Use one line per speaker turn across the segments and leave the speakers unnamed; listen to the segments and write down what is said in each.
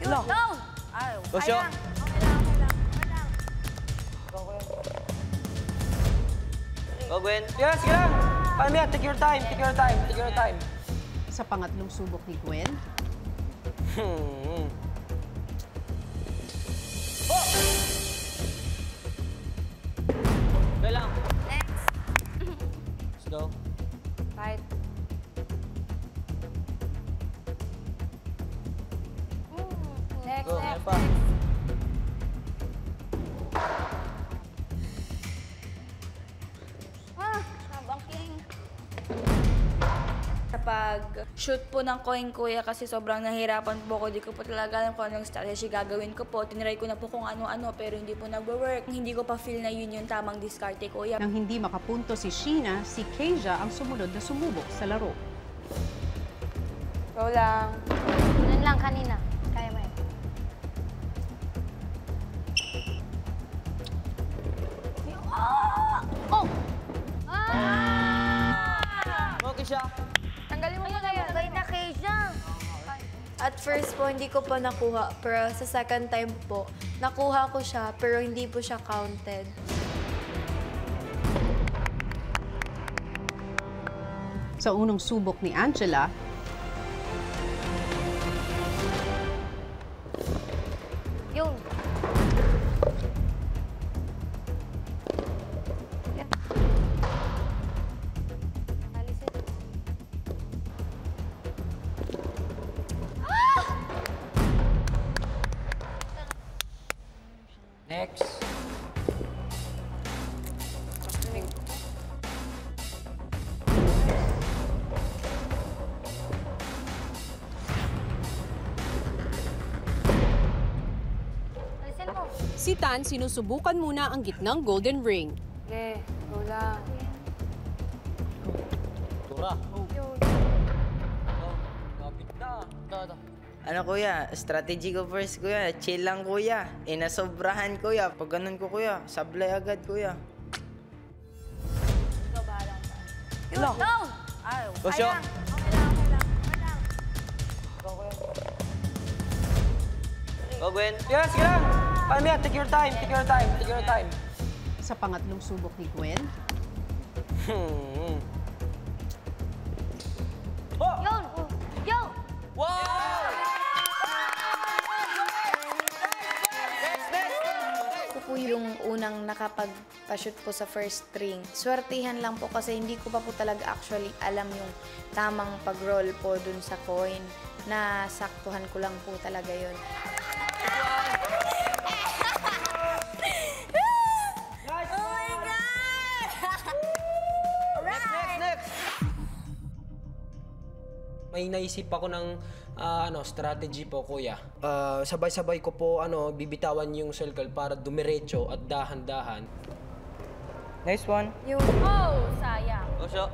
Ilo.
Down!
Osyo.
Okay lang.
Go, Gwen. Yes, sige lang. Kaya mo yan, take your time.
Sa pangatlong subok ni Gwen,
Kaya lang.
Next.
Let's go.
Right. Next,
Go,
next,
pa.
next. Nabangking. Kapag shoot po ng coin kuya kasi sobrang nahirapan po ako, di ko po talaga alam kung anong strategy gagawin ko po. Tinry ko na po kung ano-ano pero hindi po nagwo-work. Hindi ko pa feel na yun yung tamang diskarte kuya.
nang hindi makapunto si Sheena, si Keja ang sumunod na sumubok sa laro.
Go lang.
Ganun lang kanina. Kaya mo yan.
Oh!
Okay siya.
Tanggalin mo muna yan.
Sabay na Keisha.
At first po, hindi ko pa nakuha. Pero sa second time po, nakuha ko siya, pero hindi po siya counted.
Sa unang subok ni Angela,
Yun. Alisin.
Next.
Alisin mo.
si Tan sinusubukan muna ang gitnang golden ring.
Okay, go lang.
Tura. Kapit na. Ito.
Ano kuya, strategy ko first kuya, chill lang kuya. Inasobrahan kuya, pag ganun ko kuya, sablay agad kuya.
Ikaw bahalang pa.
Ilo.
Down!
Osyo.
Okay lang.
Go, Gwen. Yes, sige lang. Kaya mo yan, take your time.
Sa pangatlong subok ni Gwen,
Oh!
Yun. Yun.
Wow!
Ako po yung unang nakapag-shoot po sa first ring. Swertihan lang po kasi hindi ko pa po talaga actually alam yung tamang pag-roll po dun sa coin. Nasaktuhan ko lang po talaga yun.
Next.
May naisip ako ng strategy po, kuya. Sabay-sabay ko po bibitawan yung circle para dumiretso at dahan-dahan.
Nice one.
Oh, sayang.
Osyo.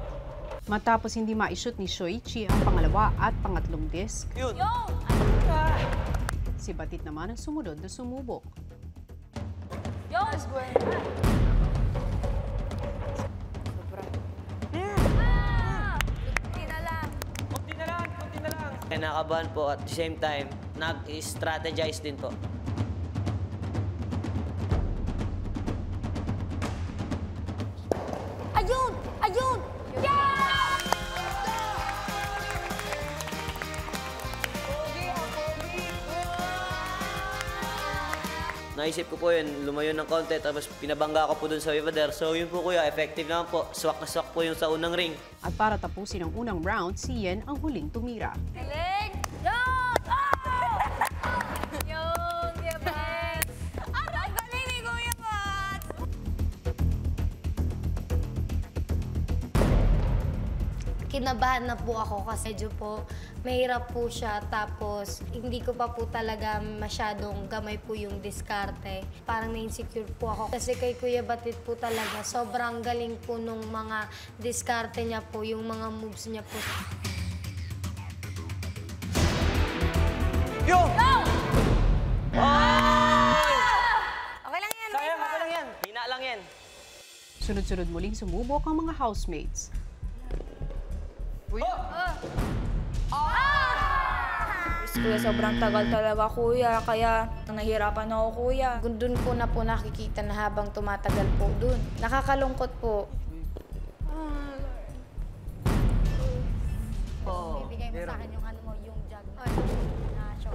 matapos hindi ma-shoot ni Shoichi ang pangalawa at pangatlong disc,
Yun.
si Batit naman ang sumunod na sumubok.
Yun! Gwen.
Kunti na lang. Kinakabahan po at the same time, nag-strategize din po.
Ayun! Ayun!
Naisip ko po yun, lumayo ng konti, tapos pinabangga ko po dun sa Vivader. So yun po kuya, effective naman po. Swak na swak po yung sa unang ring.
At para tapusin ang unang round, si Yen ang huling tumira.
Galing! Yun! Oh! Yun! Kuya Bats! Ang galing ni Kuya Bats!
Kinabahan na po ako kasi medyo po mahirap po siya, tapos hindi ko pa po talaga masyadong gamay po yung diskarte. Parang na-insecure po ako kasi kay Kuya Batit po talaga sobrang galing po nung mga diskarte niya po, yung mga moves niya po.
Yo!
Okay lang yan,
Sayang, okay lang yan. Hina lang yan.
Sunod-sunod muling sumubok ang mga housemates.
Kuya, sobrang tagal talaga kuya, kaya nahihirapan ako kuya.
Doon ko na po nakikita na habang tumatagal po doon. Nakakalungkot po.
Bibigay mo sa akin yung ano mo, yung jug na show.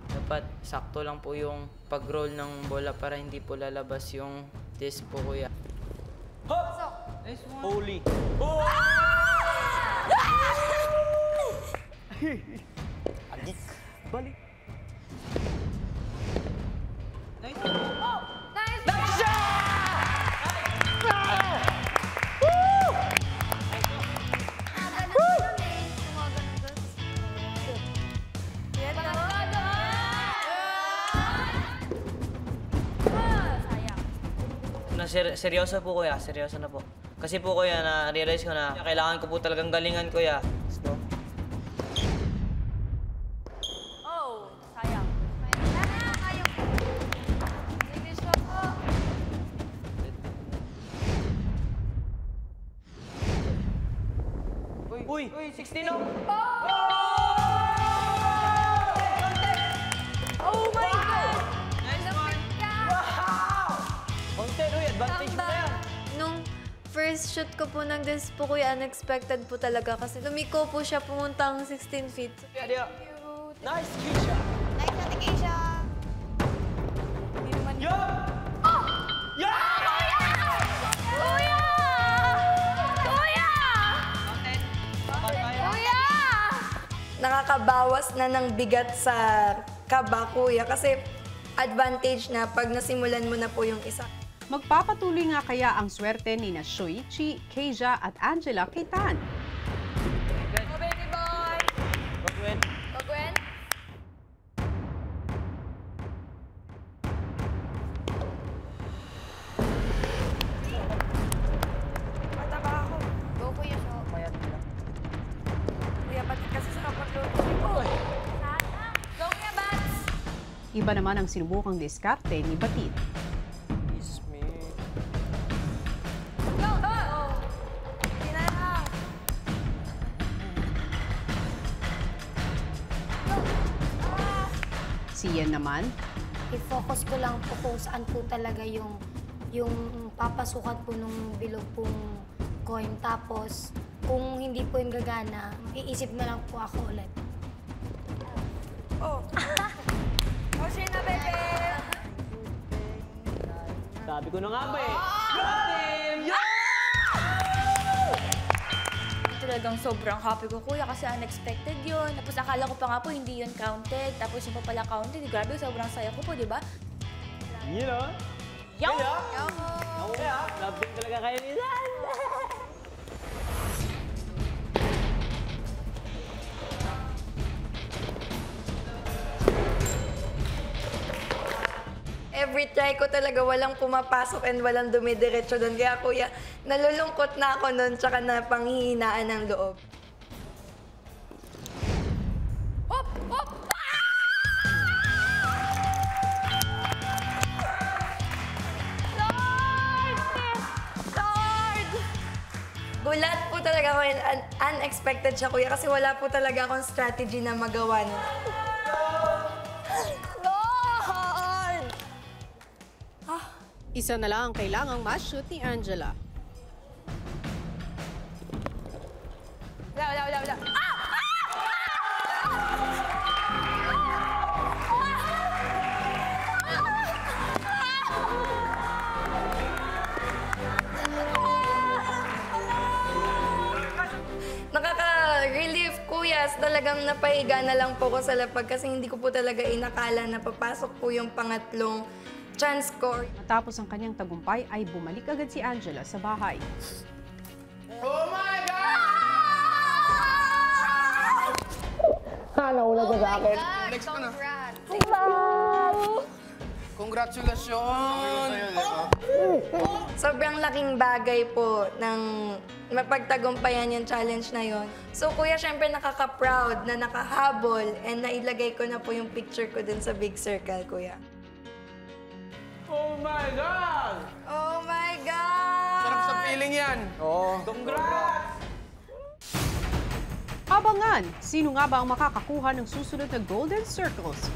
Dapat sakto lang po yung pag-roll ng bola para hindi po lalabas yung disc po, kuya.
Holy. Adik. Balik. Seryoso po kuya, seryoso na po. Kasi po kuya, na-realize ko na kailangan ko po talagang galingan kuya. So,
Oh, sayang.
uy, 16 oh!
Oh my God!
Nice one! Wow! Content, uy, advantage mo na yan.
Nung first shoot ko po ng disc po, kuya, unexpected po talaga kasi lumiko po siya pumuntang 16 feet.
Yeah. Nice, Keisha!
Nice natin, Keisha!
Yeah! Yeah!
Kuya! Kuya! Kuya!
Nakakabawas na ng bigat sa kaba, kuya, kasi advantage na pag nasimulan mo na po yung isa.
Magpapatuloy nga kaya ang swerte ni na Shoichi, Keija at Angela kay Tan?
Go, baby boy!
Pag-win.
Go, Gwen! Mataba ako.
Go, Kuya Sho.
Kuya, pati kasi sa kapatid ko. Sana. Go, Kuya Bats!
Iba naman ang sinubukang diskarte ni Batit.
Kiss me.
Go! Oh! Hindi na lang.
Si Yen naman,
I-focus ko lang po kung saan po talaga yung papasukan po nung bilog pong coin. Tapos, kung hindi po yung gagana, iisip na lang po ako ulit.
Oh! Oh, siya na, bebe!
Sabi ko na nga ba eh.
Talagang sobrang happy ko, kuya, kasi unexpected yun. Tapos akala ko pa nga po hindi yun counted. Tapos yung pa pala counted. Grabe, sobrang saya ko po, di ba?
You know?
Yo!
Ako kaya, love din talaga kayo ni San.
Every try ko talaga walang pumapasok and walang dumidiretso doon. Kaya kuya, nalulungkot na ako noon tsaka na panghihinaan ng loob.
Hop! Hop! Lord! Lord!
Gulat po talaga ako and unexpected siya kuya kasi wala po talaga akong strategy na magawa nun.
Lord!
isa na lang ang kailangang ma-shoot ni Angela.
Wala.
Nakaka-relief kuya. Talagang napahiga na lang po ko sa lapag kasi hindi ko po talaga inakala na papasok po yung pangatlong chance score.
Matapos ang kanyang tagumpay ay bumalik agad si Angela sa bahay.
Oh my God! Nauna ka sa akin. Next ka na. Congratulations!
Sobrang laking bagay po ng mapagtagumpayan yung challenge na yon. So kuya, syempre nakaka-proud na nakahabol and nailagay ko na po yung picture ko dun sa big circle, kuya.
Oh my God!
Oh my God!
Sarap sa feeling yan. Oh. Congrats!
naman, sino nga ba ang makakakuha ng susunod na Golden Circles?